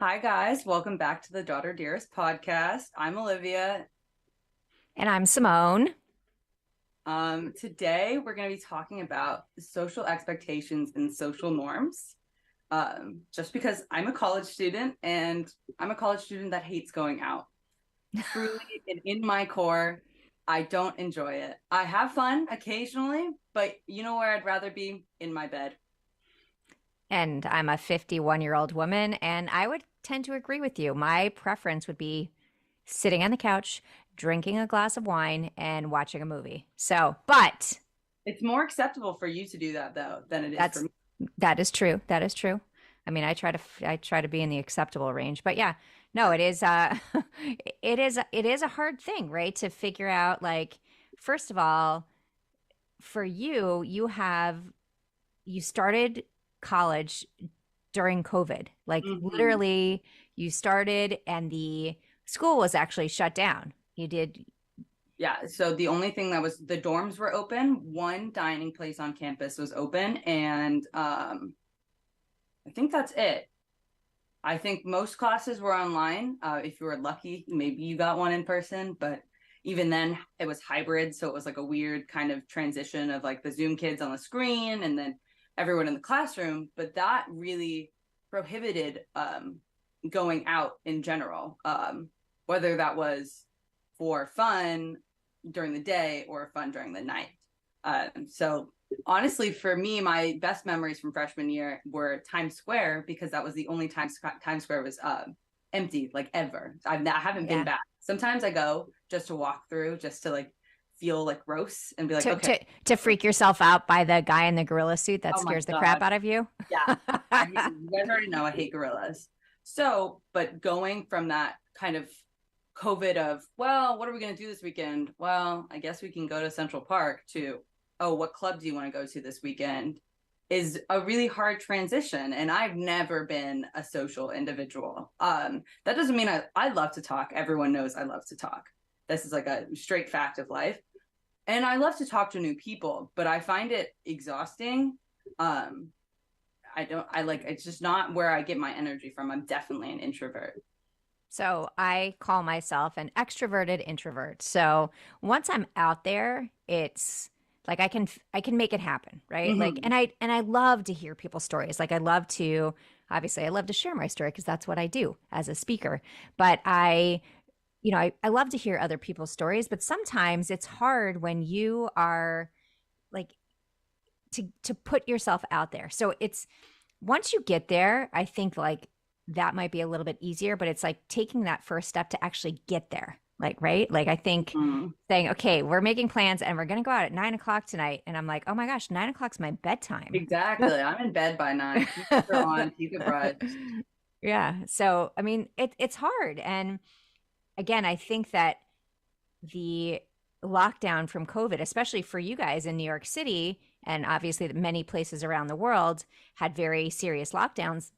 Hi, guys. Welcome back to the Daughter Dearest podcast. I'm Olivia. And I'm Simone. Today, we're going to be talking about social expectations and social norms. Just because I'm a college student and I'm a college student that hates going out. Truly, and in my core, I don't enjoy it. I have fun occasionally, but you know where I'd rather be? In my bed. And I'm a 51-year-old woman, and I would tend to agree with you. My preference would be sitting on the couch, drinking a glass of wine, and watching a movie. But It's more acceptable for you to do that, though, than it is for that's me. that is true. That is true. I mean, I try to be in the acceptable range. But yeah, no, it is it is a hard thing, right? To figure out, like, first of all, for you, you started college during COVID. Like, Mhm. literally, you started and the school was actually shut down. You did. Yeah, so the only thing that was the dorms were open, one dining place on campus was open, and I think that's it. I think most classes were online. If you were lucky, maybe you got one in person, but even then, it was hybrid, so it was like a weird kind of transition of like the Zoom kids on the screen and then everyone in the classroom. But that really prohibited going out in general, whether that was for fun during the day or fun during the night. So honestly, for me, my best memories from freshman year were Times Square because that was the only time Times Square was empty, like ever. I haven't been Yeah. back. Sometimes I go just to walk through, just to like feel like gross and be like, To, okay, to to freak yourself out by the guy in the gorilla suit that oh my scares the crap god, out of you. yeah. You guys already know I hate gorillas. So, but going from that kind of COVID of, well, what are we going to do this weekend? Well, I guess we can go to Central Park to, oh, what club do you want to go to this weekend? Is a really hard transition. And I've never been a social individual. That doesn't mean I love to talk. Everyone knows I love to talk. This is like a straight fact of life. And I love to talk to new people, but I find it exhausting. Um, I like, it's just not where I get my energy from. I'm definitely an introvert. So I call myself an extroverted introvert. So once I'm out there, it's like I can make it happen, right? Like, Mm-hmm. and I love to hear people's stories. Like, I love to, obviously I love to share my story because that's what I do as a speaker. But I love to hear other people's stories, but sometimes it's hard when you are like to put yourself out there. So it's once you get there, I think, like, that might be a little bit easier, but it's like taking that first step to actually get there. Like, right? Like, I think Mm-hmm. saying, okay, we're making plans and we're going to go out at 9 o'clock tonight. And I'm like, oh my gosh, 9 o'clock's my bedtime. Exactly. I'm in bed by 9. Heaters are on, keep it bright. Yeah. So, I mean, it's hard. And again, I think that the lockdown from COVID, especially for you guys in New York City, and obviously many places around the world had very serious lockdowns.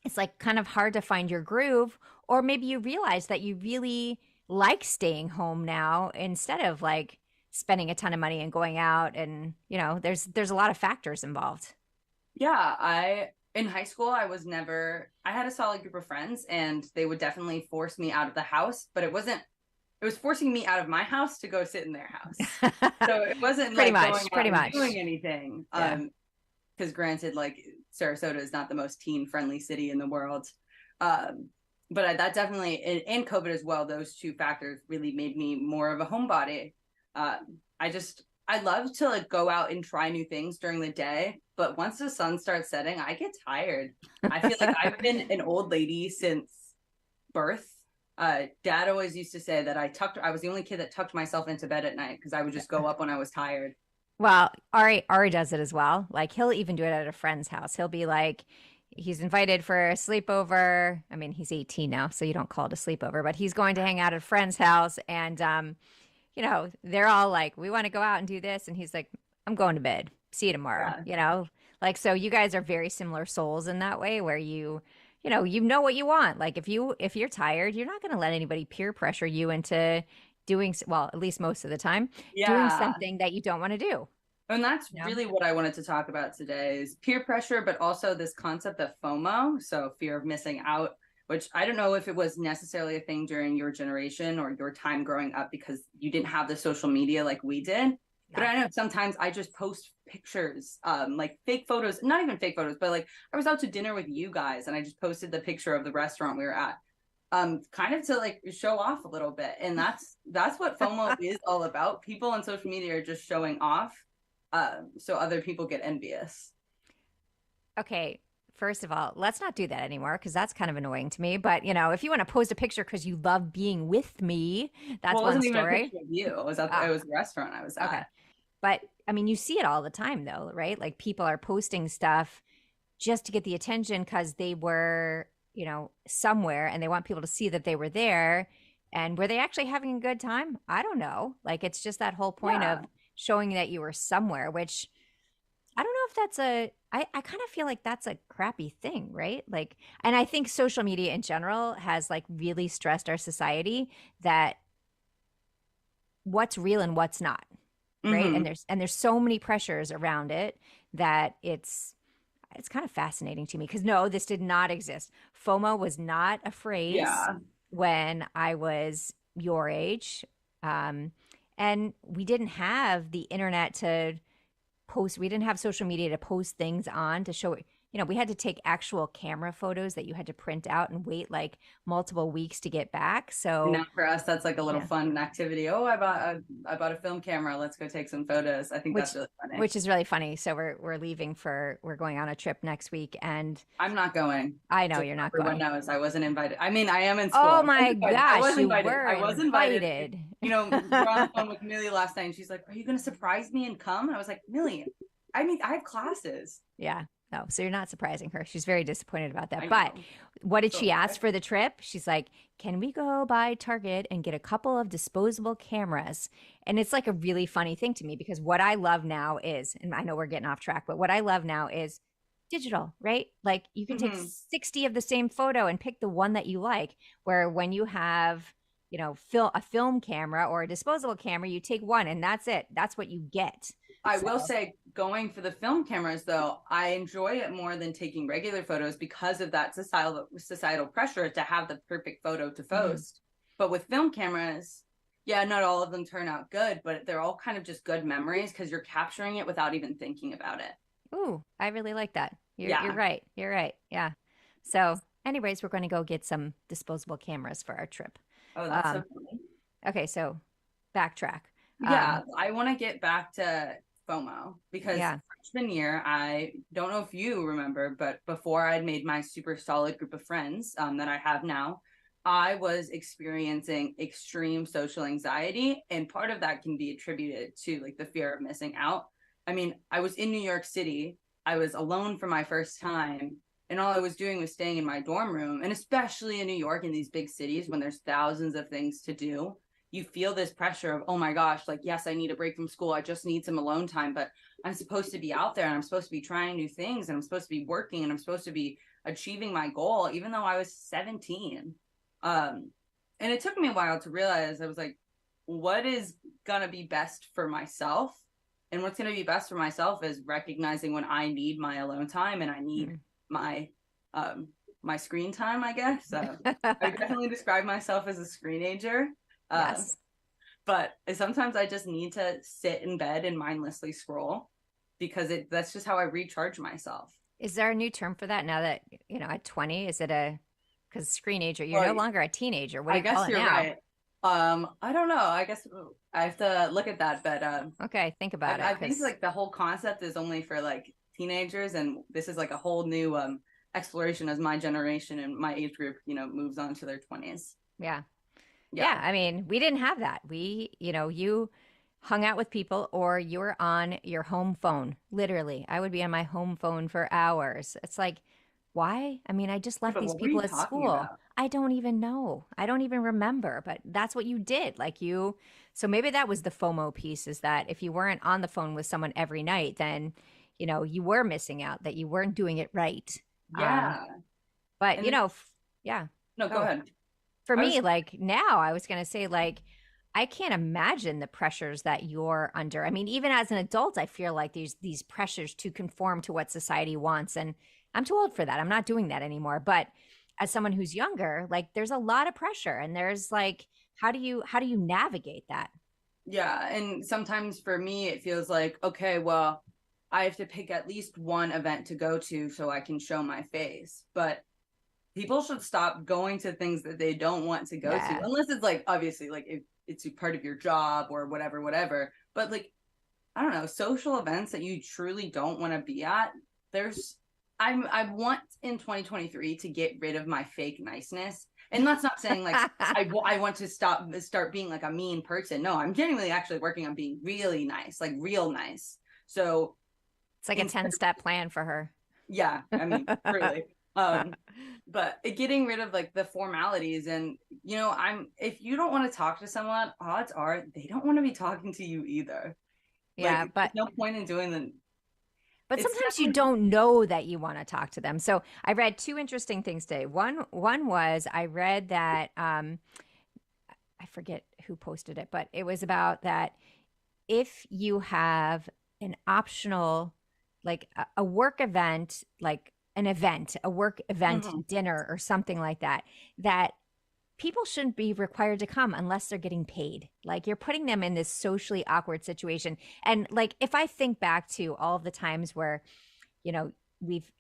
It's like kind of hard to find your groove, or maybe you realize that you really like staying home now instead of like spending a ton of money and going out, and there's a lot of factors involved. Yeah, in high school, I had a solid group of friends and they would definitely force me out of the house, but it was forcing me out of my house to go sit in their house. So it wasn't Pretty like going much, out pretty and doing much. anything. Yeah. Because granted, like Sarasota is not the most teen friendly city in the world. Um, but that definitely, in COVID as well, those two factors really made me more of a homebody. I love to like go out and try new things during the day, but once the sun starts setting, I get tired. I feel like I've been an old lady since birth. Dad always used to say that I was the only kid that tucked myself into bed at night because I would just go up when I was tired. Well, Ari does it as well. Like, he'll even do it at a friend's house. He'll be like, he's invited for a sleepover. I mean, he's 18 now, so you don't call it a sleepover, but he's going to hang out at a friend's house, and they're all like, "We want to go out and do this," and he's like, "I'm going to bed. See you tomorrow." Yeah. Like, so you guys are very similar souls in that way, where you know what you want. Like, if you're tired, you're not going to let anybody peer pressure you into doing, well, at least most of the time, doing Yeah. something that you don't want to do. And that's You know? really what I wanted to talk about today is peer pressure, but also this concept of FOMO, so fear of missing out. which I don't know if it was necessarily a thing during your generation or your time growing up because you didn't have the social media like we did. But No. I know sometimes I just post pictures, like fake photos, not even fake photos, but like I was out to dinner with you guys and I just posted the picture of the restaurant we were at, kind of to like show off a little bit. And that's what FOMO is all about. People on social media are just showing off, so other people get envious. Okay, first of all, let's not do that anymore because that's kind of annoying to me. But, if you want to post a picture because you love being with me, that's Well, it one wasn't even a story. picture of you. It was Oh, it was a restaurant I was okay. at. But I mean, you see it all the time though, right? Like people are posting stuff just to get the attention because they were, somewhere and they want people to see that they were there. And were they actually having a good time? I don't know. Like it's just that whole point Yeah. of showing that you were somewhere, which I don't know if that's I kind of feel like that's a crappy thing, right? Like, and I think social media in general has like really stressed our society that what's real and what's not, right? And Mm-hmm. there's so many pressures around it that it's kind of fascinating to me because no, this did not exist. FOMO was not a phrase Yeah. when I was your age. Um, and we didn't have the internet to post, we didn't have social media to post things on to show, we had to take actual camera photos that you had to print out and wait like multiple weeks to get back. And So, now for us, that's like a little yeah. fun activity. Oh, I bought a film camera. Let's go take some photos. I think which that's really funny. which is really funny. So we're going on a trip next week, and I'm not going. I know Just you're so not everyone going. knows I wasn't invited. I mean, I am in school. Oh I was my invited. I gosh, was you invited. were I was invited. invited. We were on the phone with Millie last night and she's like, "Are you going to surprise me and come?" And I was like, "Millie, I mean, I have classes." Yeah. No, so you're not surprising her. She's very disappointed about I that. But know. what did So she ask for the trip? She's like, "Can we go by Target and get a couple of disposable cameras?" And it's like a really funny thing to me because what I love now is, and I know we're getting off track, but what I love now is digital, right? Like you can take mhm. 60 of the same photo and pick the one that you like. Where when you have, a film camera or a disposable camera, you take one and that's it. That's what you get. I So, will say, going for the film cameras, though, I enjoy it more than taking regular photos because of that societal pressure to have the perfect photo to mhm. post. But with film cameras, yeah, not all of them turn out good, but they're all kind of just good memories because you're capturing it without even thinking about it. Ooh, I really like that. You're Yeah. right. You're right. Yeah. So, anyways, we're going to go get some disposable cameras for our trip. Oh, that's so Um, funny. okay, so backtrack. Yeah, Um, I want to get back to FOMO because yeah. freshman year, I don't know if you remember, but before I'd made my super solid group of friends, that I have now, I was experiencing extreme social anxiety. And part of that can be attributed to like the fear of missing out. I mean, I was in New York City, I was alone for my first time. And all I was doing was staying in my dorm room. And especially in New York, in these big cities, when there's thousands of things to do, you feel this pressure of, oh my gosh, like, yes, I need a break from school. I just need some alone time, but I'm supposed to be out there and I'm supposed to be trying new things and I'm supposed to be working and I'm supposed to be achieving my goal, even though I was 17. And it took me a while to realize I was like, what is going to be best for myself? And what's going to be best for myself is recognizing when I need my alone time and I need Mm. my, my screen time, I guess. I definitely describe myself as a screenager. Uh, Yes. but sometimes I just need to sit in bed and mindlessly scroll because that's just how I recharge myself. Is there a new term for that now that, at 20? Is it because screenager, you're Or no longer a teenager. What do I you call guess it you're now? right. I don't know. I guess I have to look at that, but Okay, think about it I think because like the whole concept is only for like teenagers, and this is like a whole new exploration as my generation and my age group, moves on to their 20s. yeah. Yeah, Yeah. I mean, we didn't have that. You hung out with people or you were on your home phone. Literally, I would be on my home phone for hours. It's like, why? I mean, I just Yeah, left but these what were people you at talking school. about? I don't even know. I don't even remember, but that's what you did. So maybe that was the FOMO piece is that if you weren't on the phone with someone every night, then, you were missing out, that you weren't doing it right. Um, Yeah. but, And yeah, no, go go ahead. for I was me, like now, I was going to say, like, I can't imagine the pressures that you're under. I mean, even as an adult, I feel like these pressures to conform to what society wants. And I'm too old for that. I'm not doing that anymore. But as someone who's younger, like there's a lot of pressure, and there's like, how do you navigate that? Yeah, and sometimes for me it feels like, okay, well, I have to pick at least one event to go to so I can show my face. But people should stop going to things that they don't want to go to, Yeah. unless it's like obviously like if it's a part of your job or whatever, whatever. But like, I don't know, social events that you truly don't want to be at. There's I want in 2023 to get rid of my fake niceness. And that's not saying like I want to start being like a mean person. No, I'm genuinely actually working on being really nice, like real nice. So It's like a instead 10-step plan for her. yeah, I mean, truly. But getting rid of like the formalities and I'm if you don't want to talk to someone, odds are they don't want to be talking to you either. Like Yeah, there's no point in doing the but it's sometimes you definitely don't know that you want to talk to them. So I read two interesting things today. One was I read that I forget who posted it, but it was about that if you have an optional, like a work event, like an event, a work event Mhm. dinner or something like that, that people shouldn't be required to come unless they're getting paid. Like you're putting them in this socially awkward situation. And like if I think back to all of the times where, you know, we've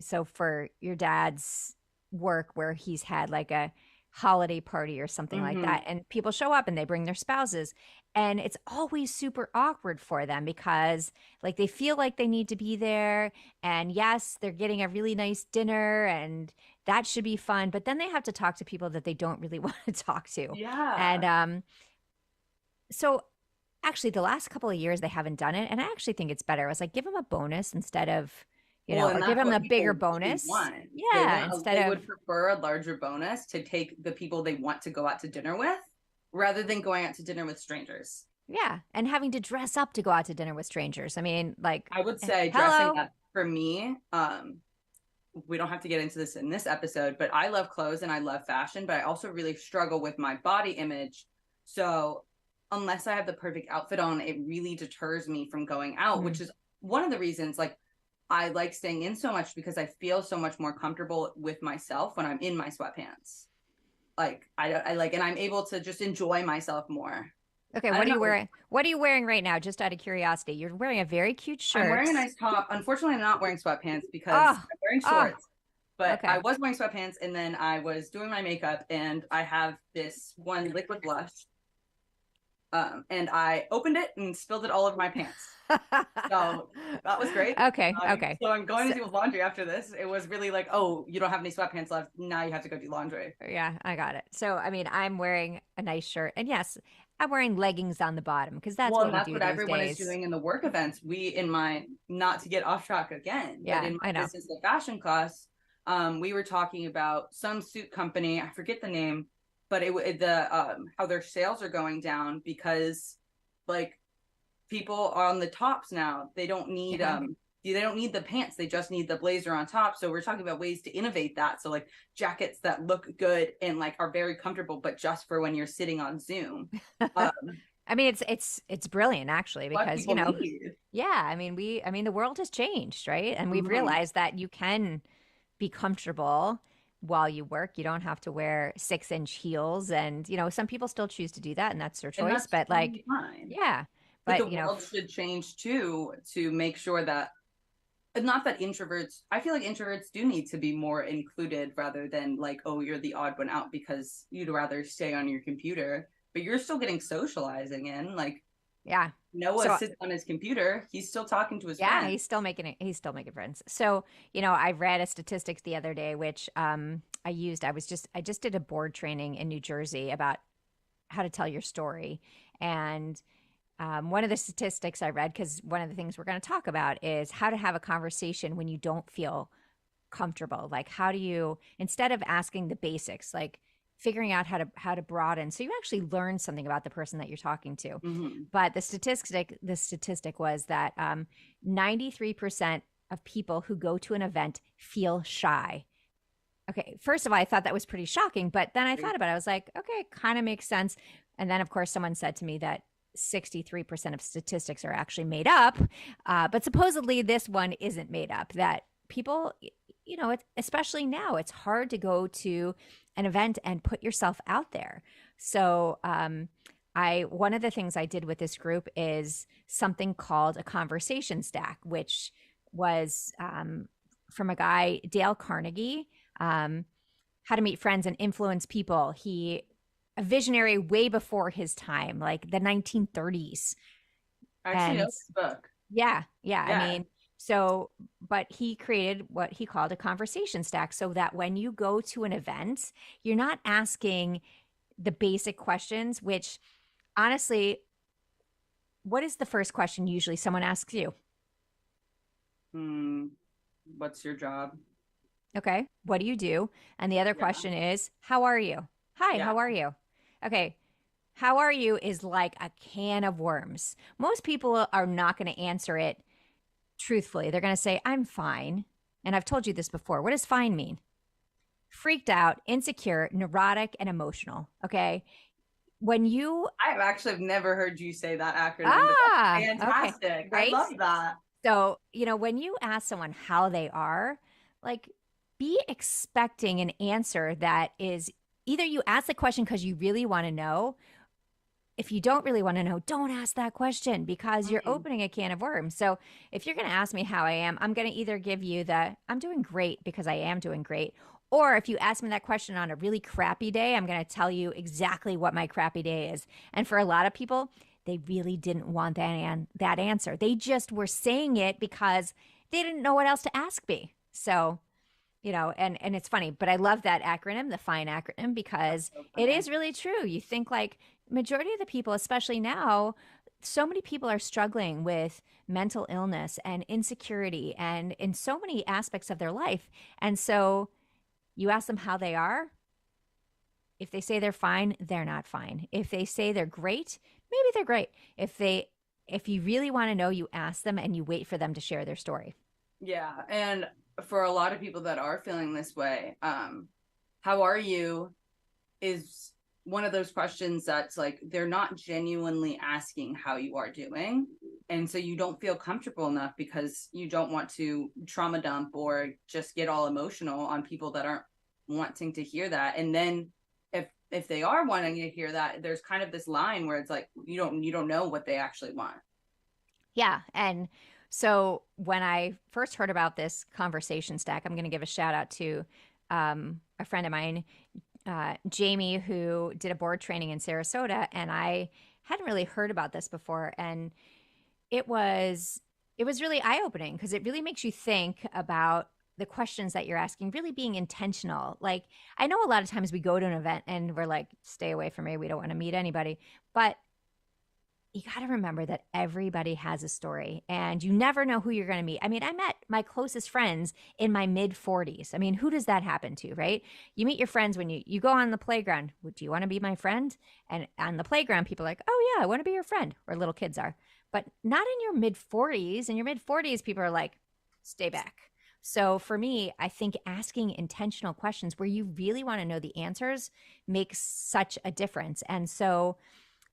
so for your dad's work where he's had like a holiday party or something like Mhm. that and people show up and they bring their spouses and it's always super awkward for them because like they feel like they need to be there and yes they're getting a really nice dinner and that should be fun but then they have to talk to people that they don't really want to talk to and Yeah. so actually the last couple of years they haven't done it and I actually think it's better. I was like give them a bonus instead of Well, and or give that's them what a bigger people really bonus. want. Yeah, They instead of would prefer a larger bonus to take the people they want to go out to dinner with rather than going out to dinner with strangers. yeah, and having to dress up to go out to dinner with strangers. I mean, like, I would say dressing hello. up for me, we don't have to get into this in this episode, but I love clothes and I love fashion, but I also really struggle with my body image. So unless I have the perfect outfit on, it really deters me from going out, Mm. which is one of the reasons like I like staying in so much because I feel so much more comfortable with myself when I'm in my sweatpants. Like I like, and I'm able to just enjoy myself more. Okay, I what don't are you know. wearing? What are you wearing right now? Just out of curiosity. You're wearing a very cute I'm shirt. wearing a nice top. Unfortunately, I'm not wearing sweatpants because Oh, I'm wearing oh, shorts. But I okay. was wearing sweatpants, and then I was doing my makeup, and I have this one liquid blush, and I opened it and spilled it all over my pants. So that was great. Okay, okay. So I'm going So, to do laundry after this. It was really like, oh, you don't have any sweatpants left. Now you have to go do laundry. yeah, I got it. So, I mean, I'm wearing a nice shirt, and yes, I'm wearing leggings on the bottom because that's Well, what and we that's do what these everyone is days. doing in the work events. We, in my, not to get off track again, but Yeah, in my I know. business and fashion class, we were talking about some suit company. I forget the name, but the how their sales are going down because like people are on the tops now. Yeah. They don't need the pants. They just need the blazer on top. So we're talking about ways to innovate that. So like jackets that look good and like are very comfortable, but just for when you're sitting on Zoom. Um, I mean, it's brilliant actually what because people need. yeah, I mean, the world has changed, right? And we've Mm-hmm. realized that you can be comfortable while you work. You don't have to wear 6-inch heels, and some people still choose to do that, and that's their And choice. that's But totally like, fine. yeah, But the but world should change too to make sure that not that introverts, I feel like introverts do need to be more included rather than like, oh, you're the odd one out because you'd rather stay on your computer, but you're still getting socializing in. Like yeah. Noah So sits on his computer, he's still talking to his yeah, friends. he's still making friends. So, I read a statistics the other day, which I just did a board training in New Jersey about how to tell your story. And one of the statistics I read, because one of the things we're going to talk about is how to have a conversation when you don't feel comfortable. Like, how do you, instead of asking the basics, like figuring out how to broaden, so you actually learn something about the person that you're talking to. Mm-hmm. But the statistic was that 93% of people who go to an event feel shy. Okay, first of all, I thought that was pretty shocking, but then I thought about it. I was like, okay, kind of makes sense. And then, of course, someone said to me that 63% of statistics are actually made up. But supposedly, this one isn't made up, that people you know, it's, especially now, it's hard to go to an event and put yourself out there. So, one of the things I did with this group is something called a conversation stack, which was from a guy, Dale Carnegie, um, How to Meet Friends and Influence People. He, a visionary way before his time, like the 1930s. I actually know And this book. yeah, yeah. I Yeah. mean, so, but he created what he called a conversation stack so that when you go to an event, you're not asking the basic questions, which honestly, what is the first question usually someone asks you? Hmm. What's your job? Okay, what do you do? And the other Yeah. question is, how are you? Hi, Yeah. how are you? Okay, how are you is like a can of worms. Most people are not going to answer it truthfully. They're going to say, I'm fine. And I've told you this before. What does fine mean? Freaked out, insecure, neurotic, and emotional. Okay. When you, I've actually never heard you say that acronym, but that's okay, fantastic. I right? love that. So, you know, when you ask someone how they are, like be expecting an answer that is either you ask the question because you really want to know. If you don't really want to know, don't ask that question because you're Mm, opening a can of worms. So, if you're going to ask me how I am, I'm going to either give you the I'm doing great because I am doing great. Or if you ask me that question on a really crappy day, I'm going to tell you exactly what my crappy day is. And for a lot of people, they really didn't want that answer. They just were saying it because they didn't know what else to ask me. So, you know, and it's funny, but I love that acronym, the fine acronym, that's because so it funny. is really true. You think like majority of the people, especially now, so many people are struggling with mental illness and insecurity and in so many aspects of their life. And so you ask them how they are. If they say they're fine, they're not fine. If they say they're great, maybe they're great. If you really want to know, you ask them and you wait for them to share their story. Yeah. And for a lot of people that are feeling this way, how are you is one of those questions that's like they're not genuinely asking how you are doing. And so you don't feel comfortable enough because you don't want to trauma dump or just get all emotional on people that aren't wanting to hear that. And then if they are wanting to hear that, there's kind of this line where it's like you don't know what they actually want. Yeah. And so when I first heard about this conversation stack, I'm going to give a shout out to a friend of mine, Jamie, who did a board training in Sarasota. And I hadn't really heard about this before. And it was, it was really eye opening because it really makes you think about the questions that you're asking, really being intentional. Like, I know a lot of times we go to an event and we're like, stay away from me. We don't want to meet anybody. But you got to remember that everybody has a story and you never know who you're going to meet. I mean, I met my closest friends in my mid 40s. I mean, who does that happen to, right? You meet your friends when you go on the playground. Do you want to be my friend? And on the playground, people are like, oh, yeah, I want to be your friend, or little kids are. But not in your mid 40s. In your mid 40s, people are like, stay back. So for me, I think asking intentional questions where you really want to know the answers makes such a difference. And so,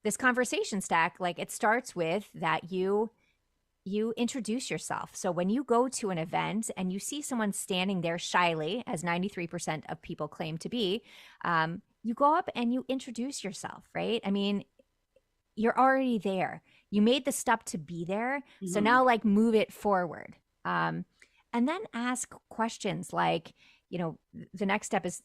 this conversation stack, like it starts with that you introduce yourself. So when you go to an event and you see someone standing there shyly, as 93% of people claim to be, you go up and you introduce yourself, right? I mean, you're already there. You made the step to be there. So Mm-hmm. now, like, move it forward. Um, and then ask questions like, you know, the next step is,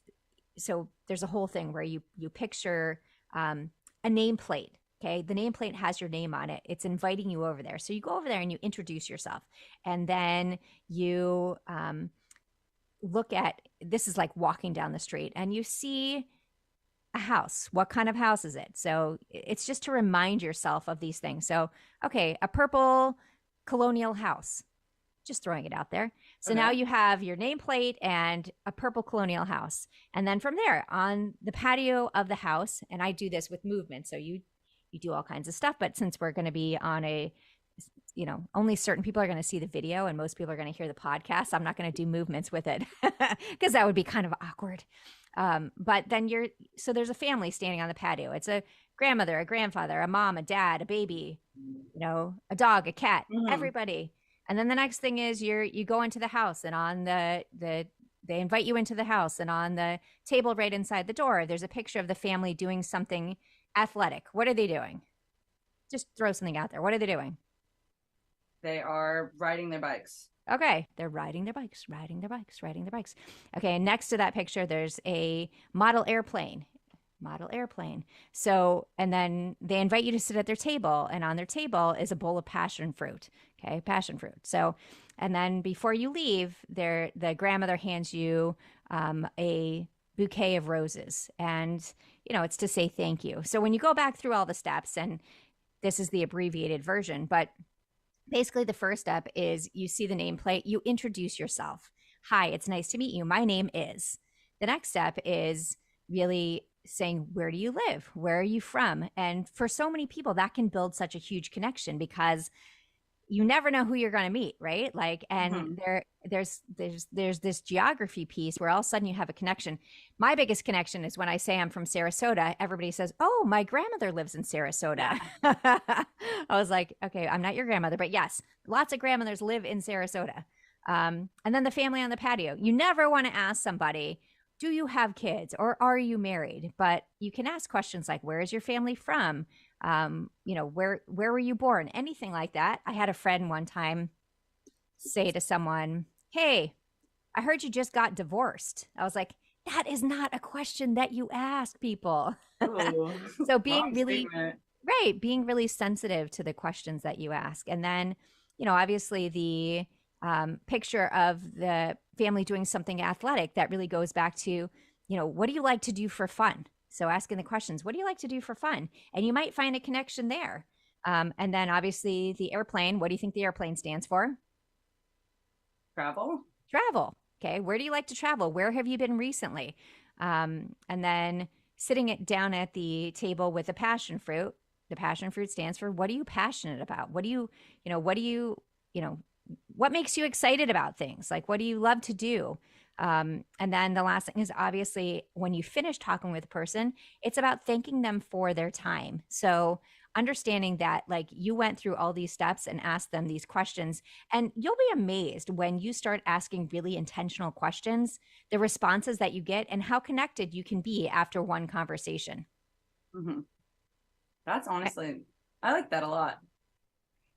so there's a whole thing where you picture a nameplate. Okay, the nameplate has your name on it. It's inviting you over there. So you go over there and you introduce yourself, and then you look at, this is like walking down the street and you see a house. What kind of house is it? So it's just to remind yourself of these things. So, okay, a purple colonial house, just throwing it out there. So now Okay. you have your nameplate and a purple colonial house. And then from there on the patio of the house, and I do this with movement. So you do all kinds of stuff, but since we're going to be on a, you know, only certain people are going to see the video and most people are going to hear the podcast, I'm not going to do movements with it because that would be kind of awkward. But then so there's a family standing on the patio. It's a grandmother, a grandfather, a mom, a dad, a baby, you know, a dog, a cat, Mm-hmm. everybody. And then the next thing is you go into the house, and on they invite you into the house, and on the table right inside the door, there's a picture of the family doing something athletic. What are they doing? Just throw something out there. What are they doing? They are riding their bikes. Okay, they're riding their bikes, riding their bikes, riding their bikes. Okay, and next to that picture, there's a model airplane. Model airplane. So, and then they invite you to sit at their table, and on their table is a bowl of passion fruit. Okay, passion fruit. So, and then before you leave, the grandmother hands you a bouquet of roses, and it's to say thank you. So when you go back through all the steps, and this is the abbreviated version, but basically the first step is you see the nameplate, you introduce yourself. Hi, it's nice to meet you. My name is. The next step is really saying, where do you live? Where are you from? And for so many people, that can build such a huge connection because you never know who you're going to meet, right? Like, and Mhm. there's this geography piece where all of a sudden you have a connection. My biggest connection is when I say I'm from Sarasota, everybody says, "Oh, my grandmother lives in Sarasota." Yeah. I was like, "Okay, I'm not your grandmother, but yes, lots of grandmothers live in Sarasota." And then the family on the patio. You never want to ask somebody, "Do you have kids or are you married?" But you can ask questions like, "Where is your family from?" Where were you born? Anything like that. I had a friend one time say to someone, "Hey, I heard you just got divorced." I was like, that is not a question that you ask people. Ooh, So being wrong really statement. right, being really sensitive to the questions that you ask. And then, obviously the picture of the family doing something athletic that really goes back to, what do you like to do for fun? So asking the questions, what do you like to do for fun? And you might find a connection there. And then obviously the airplane, what do you think the airplane stands for? Travel. Travel. Okay. Where do you like to travel? Where have you been recently? And then sitting it down at the table with the passion fruit. The passion fruit stands for what are you passionate about? You know, what makes you excited about things? Like, what do you love to do? And then the last thing is obviously when you finish talking with a person, it's about thanking them for their time. So understanding that like you went through all these steps and asked them these questions, and you'll be amazed when you start asking really intentional questions, the responses that you get and how connected you can be after one conversation. Hmm. That's honestly, I like that a lot.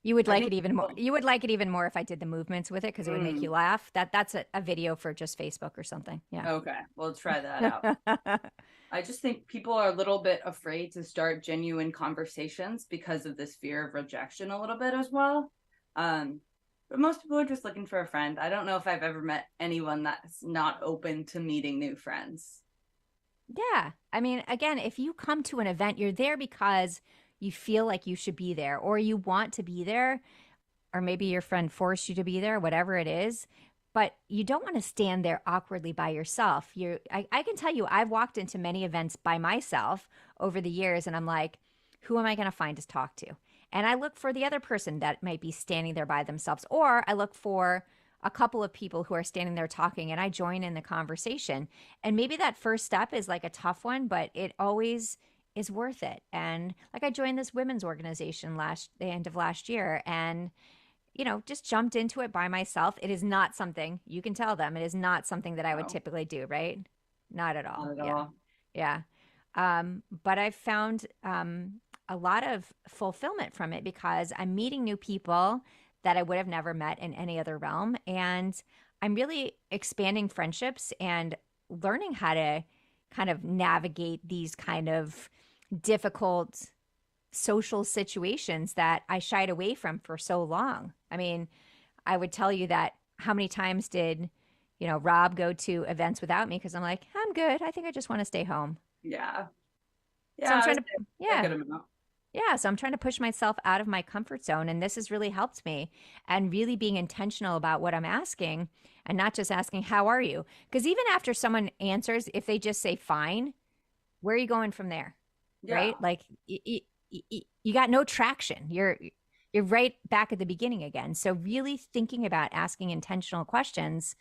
You would I like think it even more. people, You would like it even more if I did the movements with it because it would make you mm, laugh. That's a video for just Facebook or something. Yeah. okay, we'll try that out. I just think people are a little bit afraid to start genuine conversations because of this fear of rejection a little bit as well. Um, but most people are just looking for a friend. I don't know if I've ever met anyone that's not open to meeting new friends. Yeah. I mean, again, if you come to an event, you're there because you feel like you should be there or you want to be there, or maybe your friend forced you to be there, whatever it is. But you don't want to stand there awkwardly by yourself. I can tell you, I've walked into many events by myself over the years, and I'm like, who am I going to find to talk to? And I look for the other person that might be standing there by themselves, or I look for a couple of people who are standing there talking, and I join in the conversation. And maybe that first step is like a tough one, but it always is worth it. And like I joined this women's organization the end of last year, and just jumped into it by myself. It is not something you can tell them. It is not something that I would No, typically do, right? Not at all. not at Yeah. all. Yeah. But I've found a lot of fulfillment from it because I'm meeting new people that I would have never met in any other realm. And I'm really expanding friendships and learning how to kind of navigate these kind of difficult social situations that I shied away from for so long. I mean, I would tell you that how many times did, Rob go to events without me because I'm like, I'm good. I think I just want to stay home. Yeah. So Yeah, I'm I trying would to, say a yeah, good amount. yeah. So I'm trying to push myself out of my comfort zone. And this has really helped me and really being intentional about what I'm asking and not just asking, how are you? Because even after someone answers, if they just say fine, where are you going from there? Yeah, Right? Like you got no traction. You're right back at the beginning again. So really thinking about asking intentional questions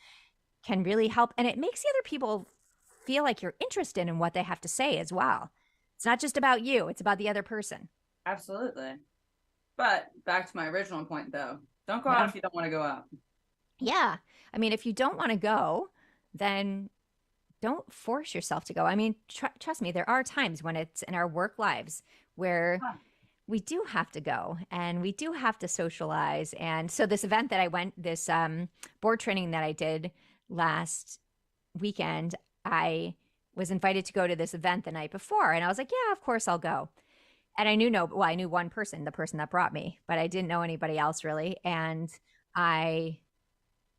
can really help, and it makes the other people feel like you're interested in what they have to say as well. It's not just about you, it's about the other person. absolutely. But back to my original point though. Don't go out Yeah. if you don't want to go out. Yeah. I mean, if you don't want to go, then don't force yourself to go. I mean, trust me, there are times when it's in our work lives where Huh. we do have to go and we do have to socialize. And so this event that I went, this board training that I did last weekend, I was invited to go to this event the night before. And I was like, yeah, of course I'll go. And I knew well, I knew one person, the person that brought me, but I didn't know anybody else really. And I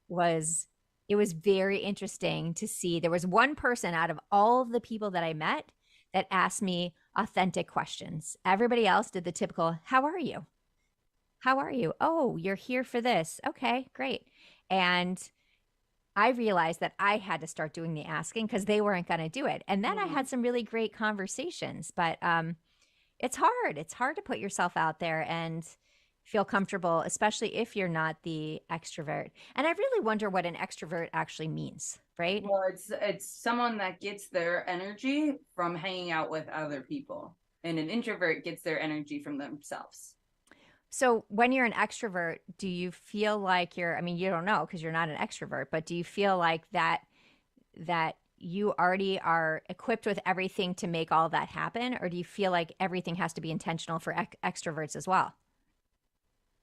was it was very interesting to see there was one person out of all of the people that I met that asked me authentic questions. Everybody else did the typical, how are you? How are you? Oh, you're here for this. Okay, great. And I realized that I had to start doing the asking because they weren't going to do it. And then I Hmm. had some really great conversations. But it's hard. It's hard to put yourself out there and feel comfortable, especially if you're not the extrovert. And I really wonder what an extrovert actually means, right? Well, it's someone that gets their energy from hanging out with other people, and an introvert gets their energy from themselves. So when you're an extrovert, do you feel like I mean, you don't know because you're not an extrovert, but do you feel like that you already are equipped with everything to make all that happen? Or do you feel like everything has to be intentional for extroverts as well?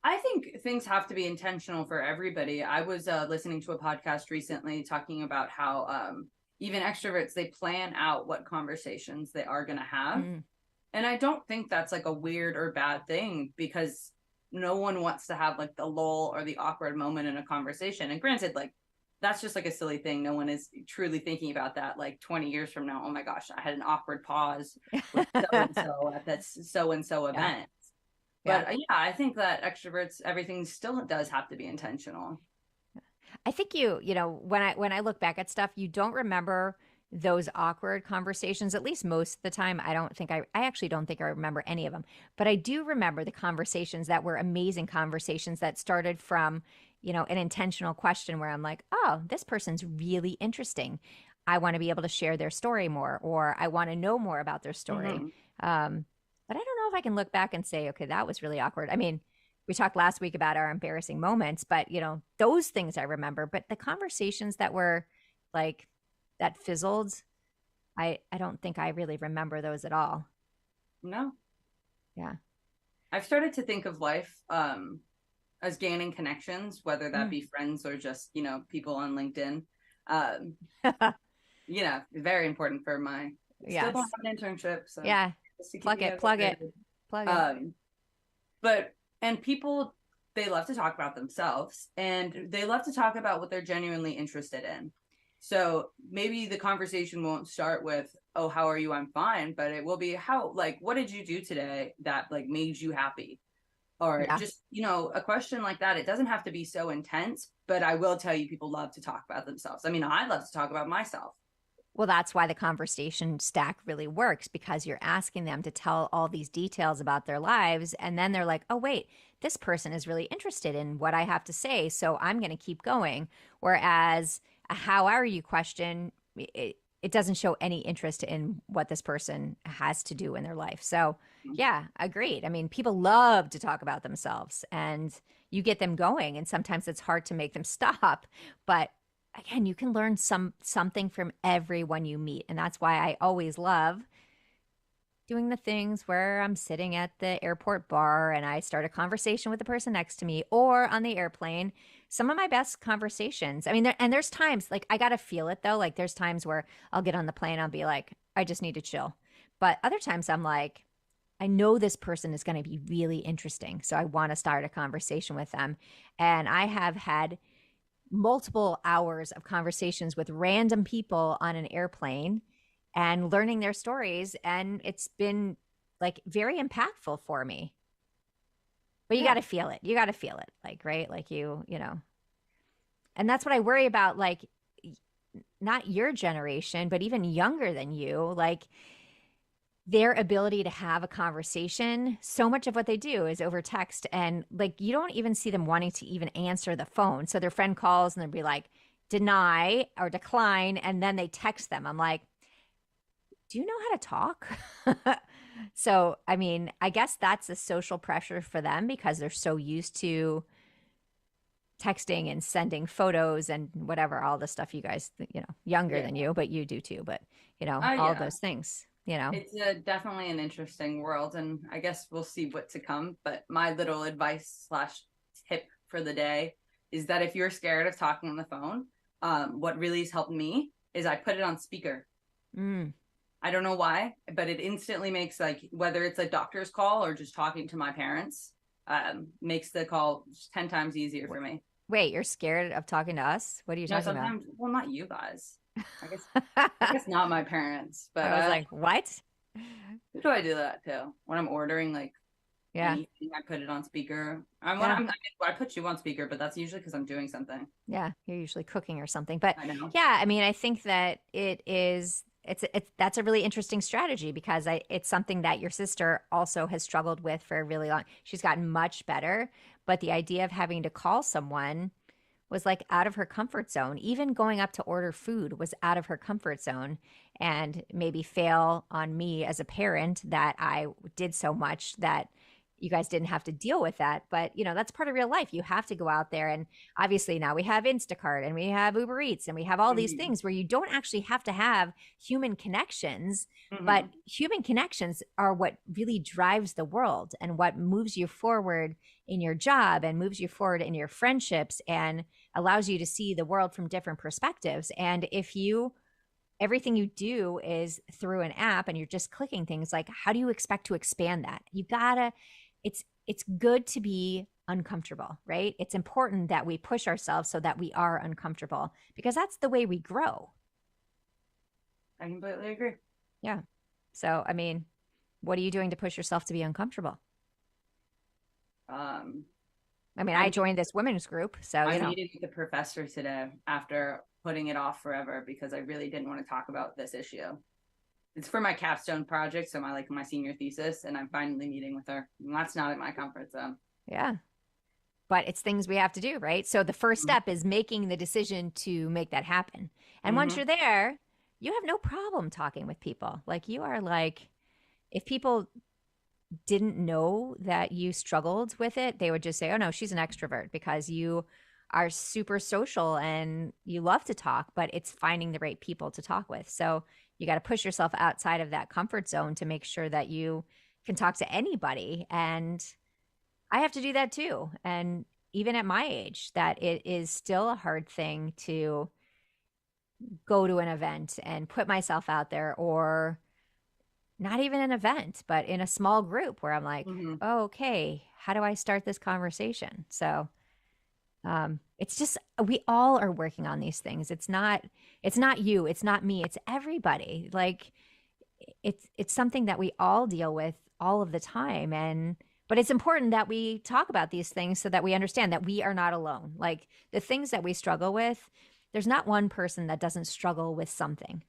I think things have to be intentional for everybody. I was listening to a podcast recently talking about how even extroverts, they plan out what conversations they are going to have. Mm, And I don't think that's like a weird or bad thing, because no one wants to have like the lull or the awkward moment in a conversation. And granted, like that's just like a silly thing. No one is truly thinking about that like 20 years from now. Oh my gosh, I had an awkward pause with so and so at that so and so yeah. event. Yeah. But yeah, I think that extroverts, everything still does have to be intentional. I think you know, when I look back at stuff, you don't remember those awkward conversations, at least most of the time. I actually don't think I remember any of them, but I do remember the conversations that were amazing conversations that started from, an intentional question where I'm like, oh, this person's really interesting. I want to be able to share their story more, or I want to know more about their story. Mm-hmm. Um, but I don't know if I can look back and say, okay, that was really awkward. I mean, we talked last week about our embarrassing moments, but those things I remember. But the conversations that were like that fizzled, I don't think I really remember those at all. No, Yeah. I've started to think of life as gaining connections, whether that Mm. be friends or just, people on LinkedIn. Um, very important for my, still don't Yes. have an internship, so Yeah. just to keep Plug me it, plug it, motivated. plug it. Um, but, and people, they love to talk about themselves, and they love to talk about what they're genuinely interested in. So maybe the conversation won't start with, oh, how are you? I'm fine. But it will be, how, like, what did you do today that like made you happy? Or Yeah. just, a question like that. It doesn't have to be so intense, but I will tell you, people love to talk about themselves. I mean, I love to talk about myself. Well, that's why the conversation stack really works because you're asking them to tell all these details about their lives. And then they're like, oh, wait, this person is really interested in what I have to say. So I'm going to keep going. Whereas a how are you question, it doesn't show any interest in what this person has to do in their life. So, yeah, agreed. I mean, people love to talk about themselves and you get them going. And sometimes it's hard to make them stop. But again, you can learn something from everyone you meet. And that's why I always love doing the things where I'm sitting at the airport bar and I start a conversation with the person next to me or on the airplane. Some of my best conversations. I mean, there's times like I got to feel it though. Like there's times where I'll get on the plane, I'll be like, I just need to chill. But other times I'm like, I know this person is going to be really interesting. So I want to start a conversation with them. And I have had multiple hours of conversations with random people on an airplane and learning their stories. And it's been like very impactful for me. But you got Yeah. to feel it. You got to feel it. Like, right? Like and that's what I worry about. Like, not your generation, but even younger than you. Like, their ability to have a conversation, so much of what they do is over text. And like, you don't even see them wanting to even answer the phone. So their friend calls and they'll be like, deny or decline. And then they text them. I'm like, do you know how to talk? So, I mean, I guess that's a social pressure for them because they're so used to texting and sending photos and whatever, all the stuff you guys, younger Yeah. than you, but you do too. But, all of Yeah. those things, It's definitely an interesting world, and I guess we'll see what to come. But my little advice slash tip for the day is that if you're scared of talking on the phone, what really has helped me is I put it on speaker. Mm. I don't know why, but it instantly makes, like, whether it's a doctor's call or just talking to my parents, makes the call 10 times easier for me. Wait, you're scared of talking to us? What are you No, talking about? sometimes, well, not you guys. I guess I guess not my parents, but I was like, what? who do I do that to? When I'm ordering like Yeah. anything, I put it on speaker. Yeah. I put you on speaker, but that's usually because I'm doing something. Yeah. You're usually cooking or something. But I know. yeah, I mean, I think that that's a really interesting strategy because it's something that your sister also has struggled with for a really long. She's gotten much better, but the idea of having to call someone was like out of her comfort zone. Even going up to order food was out of her comfort zone, and maybe fail on me as a parent that I did so much that you guys didn't have to deal with that. But, that's part of real life. You have to go out there. And obviously now we have Instacart and we have Uber Eats and we have all these Hmm. things where you don't actually have to have human connections, but Hmm. human connections are what really drives the world and what moves you forward in your job and moves you forward in your friendships and allows you to see the world from different perspectives. And if everything you do is through an app and you're just clicking things, like how do you expect to expand that? You gotta, it's good to be uncomfortable, right? It's important that we push ourselves so that we are uncomfortable because that's the way we grow. I completely agree. Yeah. So, I mean, what are you doing to push yourself to be uncomfortable? Um, I mean, I I'm joined this women's group, so I'm meeting with the professor today after putting it off forever because I really didn't want to talk about this issue. It's for my capstone project, so my senior thesis, and I'm finally meeting with her. And that's not in my comfort zone. yeah. But it's things we have to do, right? So the first step is making the decision to make that happen. And once Mm-hmm. you're there, you have no problem talking with people. Like you are like, if people didn't know that you struggled with it, they would just say, oh no, she's an extrovert because you are super social and you love to talk, but it's finding the right people to talk with. So you got to push yourself outside of that comfort zone to make sure that you can talk to anybody. And I have to do that too. And even at my age, that it is still a hard thing to go to an event and put myself out there, or not even an event, but in a small group where I'm like, Mm-hmm. oh, okay, how do I start this conversation? So it's just we all are working on these things. It's not you, it's not me, it's everybody. Like it's something that we all deal with all of the time. And but it's important that we talk about these things so that we understand that we are not alone. Like the things that we struggle with, there's not one person that doesn't struggle with something,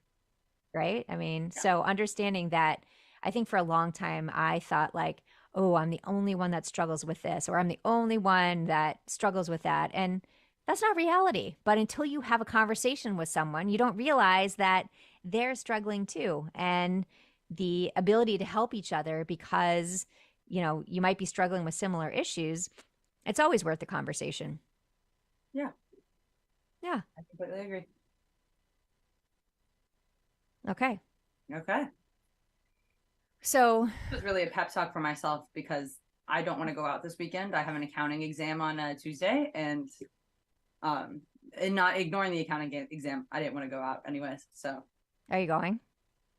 right? I mean, Yeah. so understanding that, I think for a long time I thought like, oh, I'm the only one that struggles with this, or I'm the only one that struggles with that. And that's not reality. But until you have a conversation with someone, you don't realize that they're struggling too. And the ability to help each other because, you might be struggling with similar issues, it's always worth the conversation. Yeah, Yeah. I completely agree. Okay. Okay. So, It was really a pep talk for myself because I don't want to go out this weekend. I have an accounting exam on Tuesday, um, and not ignoring the accounting exam, I didn't want to go out anyways. So are you going?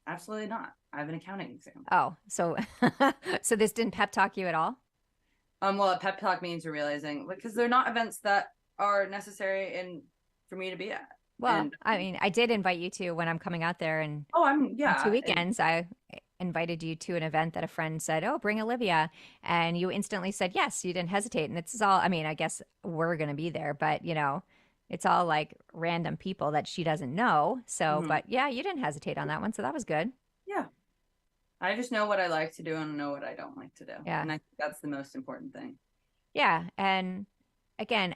absolutely not. I have an accounting exam. Oh, so so this didn't pep talk you at all? Well, a pep talk means you're realizing, because they're not events that are necessary and for me to be at. Well, And I mean, I did invite you to when I'm coming out there, and oh, in two yeah, and weekends, I invited you to an event that a friend said, "Oh, bring Olivia," and you instantly said yes. You didn't hesitate, and it's all. I mean, I guess we're gonna be there, but it's all like random people that she doesn't know. So, mhm. but yeah, you didn't hesitate on that one, so that was good. Yeah, I just know what I like to do and know what I don't like to do, Yeah, and I think that's the most important thing. yeah, and again,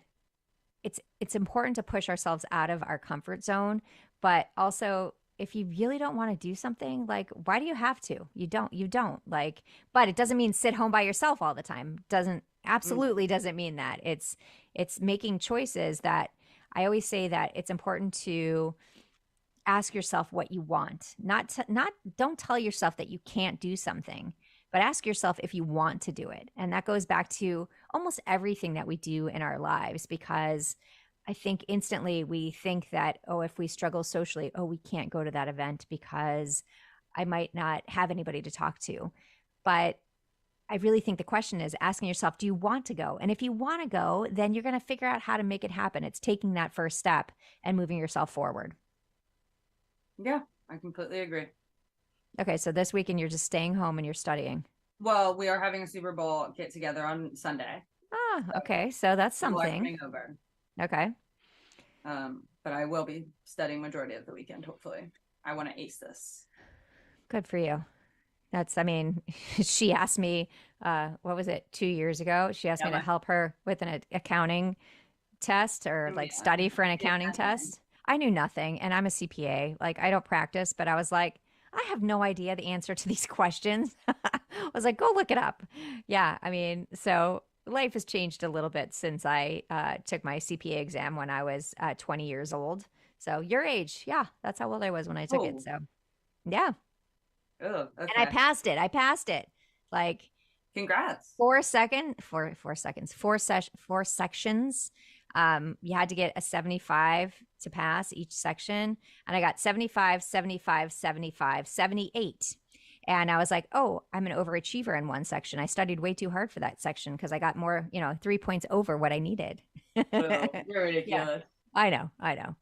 it's important to push ourselves out of our comfort zone, but also if you really don't want to do something, like why do you have to? You don't like, but it doesn't mean sit home by yourself all the time. Doesn't absolutely doesn't mean that. It's making choices that I always say that it's important to ask yourself what you want. Not don't tell yourself that you can't do something, but ask yourself if you want to do it. And that goes back to almost everything that we do in our lives, because I think instantly we think that, oh, if we struggle socially, oh, we can't go to that event because I might not have anybody to talk to. But I really think the question is asking yourself, do you want to go? And if you want to go, then you're going to figure out how to make it happen. It's taking that first step and moving yourself forward. Yeah, I completely agree. Okay, so this weekend you're just staying home and you're studying. Well, we are having a Super Bowl get together on Sunday. Ah, okay, so that's People are something. coming over. Okay. But I will be studying majority of the weekend, hopefully. I want to ace this. Good for you. That's, I mean, she asked me, what was it, 2 years ago? She asked me to help her with an accounting test or like study for an accounting test. I knew nothing, and I'm a CPA. Like, I don't practice, but I was like, I have no idea the answer to these questions. I was like, go look it up. Yeah, I mean, so life has changed a little bit since I took my CPA exam when I was 20 years old. So your age, yeah, that's how old I was when I took it. So yeah. Oh, okay. And I passed it. I passed it. Like, congrats. 4 seconds. Four sections. You had to get a 75 to pass each section. And I got 75, 75, 75, 78. And I was like, oh, I'm an overachiever in one section. I studied way too hard for that section because I got more, 3 points over what I needed. Oh, you're ridiculous. Yeah, I know.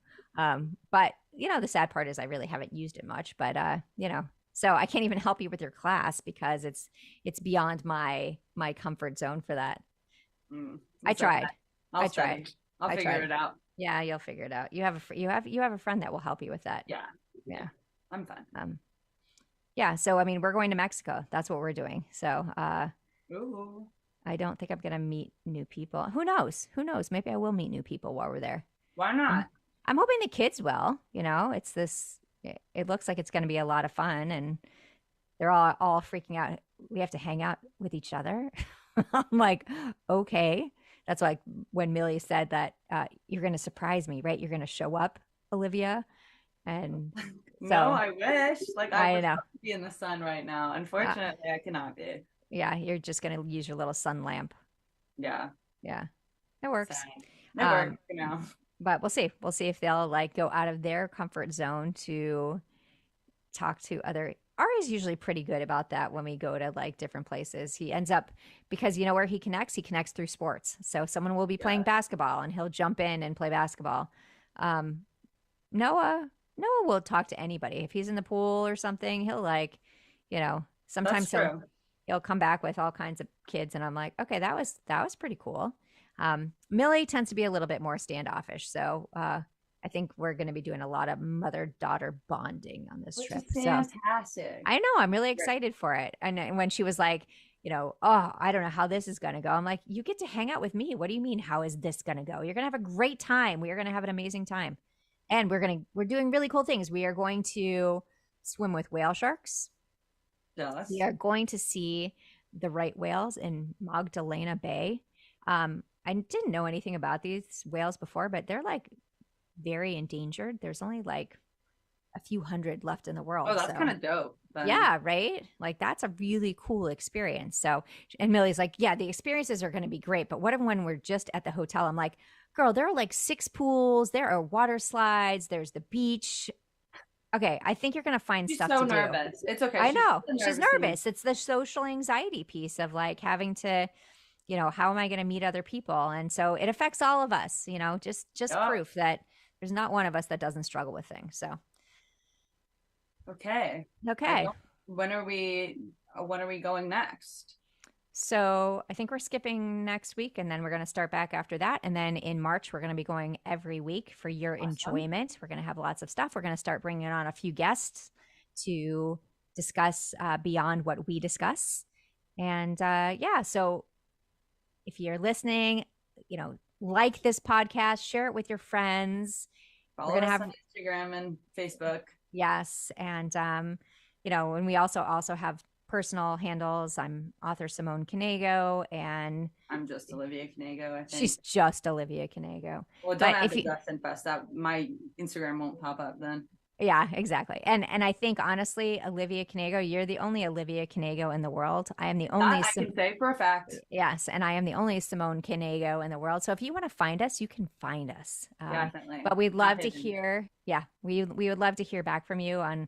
But the sad part is I really haven't used it much, but so I can't even help you with your class because it's beyond my comfort zone for that. I tried. I tried. I'll figure it out. Yeah, you'll figure it out. You have a friend that will help you with that. Yeah. I'm fine. Yeah. So I mean, we're going to Mexico. That's what we're doing. So Ooh. I don't think I'm gonna meet new people. Who knows? Maybe I will meet new people while we're there. Why not? I'm hoping the kids will. It's this. It looks like it's going to be a lot of fun, and they're all freaking out. We have to hang out with each other. I'm like, okay. That's like when Millie said that you're going to surprise me, right? You're going to show up, Olivia. And so, no, I wish. Like I know. Be in the sun right now. Unfortunately, I cannot be. Yeah, you're just going to use your little sun lamp. Yeah. It works. It works, But we'll see. We'll see if they'll like go out of their comfort zone to talk to other. Ari's usually pretty good about that when we go to like different places. He ends up, because you know where he connects? He connects through sports. So someone will be playing basketball and he'll jump in and play basketball. Noah will talk to anybody. If he's in the pool or something, he'll like, sometimes he'll come back with all kinds of kids and I'm like, okay, that was pretty cool. Millie tends to be a little bit more standoffish. So I think we're going to be doing a lot of mother-daughter bonding on this trip. Fantastic. So I know. I'm really excited for it. And when she was like, oh, I don't know how this is going to go. I'm like, you get to hang out with me. What do you mean? How is this going to go? You're going to have a great time. We are going to have an amazing time. And we're doing really cool things. We are going to swim with whale sharks. Jealous. We are going to see the right whales in Magdalena Bay. I didn't know anything about these whales before, but they're like very endangered. There's only like a few hundred left in the world. Oh, that's kind of dope. Then. Yeah, right? Like that's a really cool experience. So, and Millie's like, yeah, the experiences are going to be great. But what if when we're just at the hotel, I'm like, girl, there are like 6 pools. There are water slides. There's the beach. Okay, I think you're going to find stuff to do. She's so nervous. It's okay. I know. She's nervous. It's the social anxiety piece of like having to, how am I going to meet other people? And so it affects all of us, just proof that there's not one of us that doesn't struggle with things. So. Okay. When are we going next? So I think we're skipping next week and then we're going to start back after that. And then in March, we're going to be going every week for your enjoyment. We're going to have lots of stuff. We're going to start bringing on a few guests to discuss beyond what we discuss. And so if you're listening, like this podcast, share it with your friends. Follow us on Instagram and Facebook. Yes. And, and we also have personal handles. I'm author Simone Canego, and I'm just Olivia Canego, I she's think. just Olivia Canego. Well, don't But add if the you, Justin Fest. That my Instagram won't pop up then. yeah, exactly. And I think honestly, Olivia Canego, you're the only Olivia Canego in the world. I am the That only I can say for a fact. yes, and I am the only Simone Canego in the world. So if you want to find us, you can find us. Definitely. But we'd Not love to hidden. hear, yeah, we would love to hear back from you on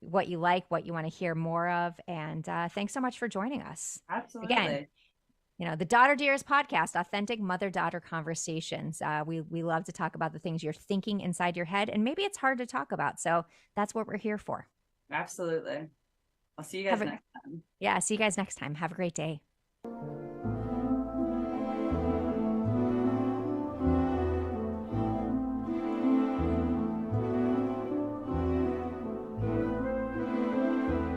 what you like, what you want to hear more of. And thanks so much for joining us. Again, Absolutely. the Daughter Dearest podcast, authentic mother-daughter conversations. We love to talk about the things you're thinking inside your head, and maybe it's hard to talk about. So that's what we're here for. Absolutely. I'll see you Have guys a next time. Yeah, see you guys next time. Have a great day.